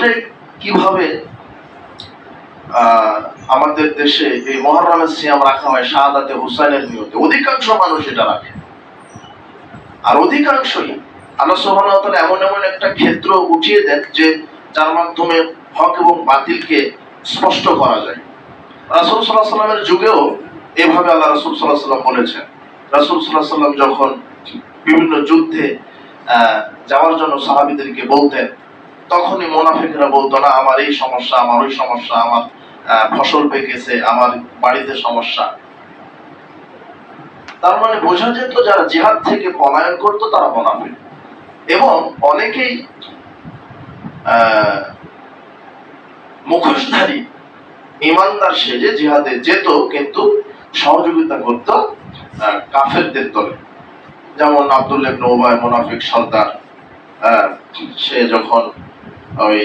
সঠিক কিভাবে আমাদের দেশে এই মুহররমের সিয়াম রাখা হয় শাহাদাতে হুসাইনের নিয়তে, অধিকাংশ মানুষ এটা রাখে। আর অধিকাংশই আল্লাহ সুবহানাহু ওয়া তাআলা এমন এমন একটা ক্ষেত্র উঠিয়ে দেন যে যার মাধ্যমে হক এবং বাতিলকে স্পষ্ট করা যায়। রাসূল সাল্লাল্লাহু আলাইহি ওয়াসাল্লামের যুগেও এভাবে আল্লাহ রাসূল সাল্লাল্লাহু আলাইহি ওয়াসাল্লাম বলেছেন। রাসূল সাল্লাল্লাহু আলাইহি ওয়াসাল্লাম যখন বিভিন্ন যুদ্ধে যাওয়ার জন্য সাহাবীদেরকে বলতেন, তখনই মুনাফিকরা বলতো না আমার এই সমস্যা, আমার ওই সমস্যা, আমার ফসল পেকেছে, আমার বাড়িতে সমস্যা। তার মানে বোঝা যেত যারা জিহাদ থেকে পলায়ন করতো তারা মুনাফিক। এবং অনেকেই মুখোশধারী ইমানদার সেজে জিহাদে যেত, কিন্তু সহযোগিতা করত কাফেরদের দলে। যেমন আব্দুল্লাহ ইবনে উবাই মুনাফিক সর্দার, সে যখন ওই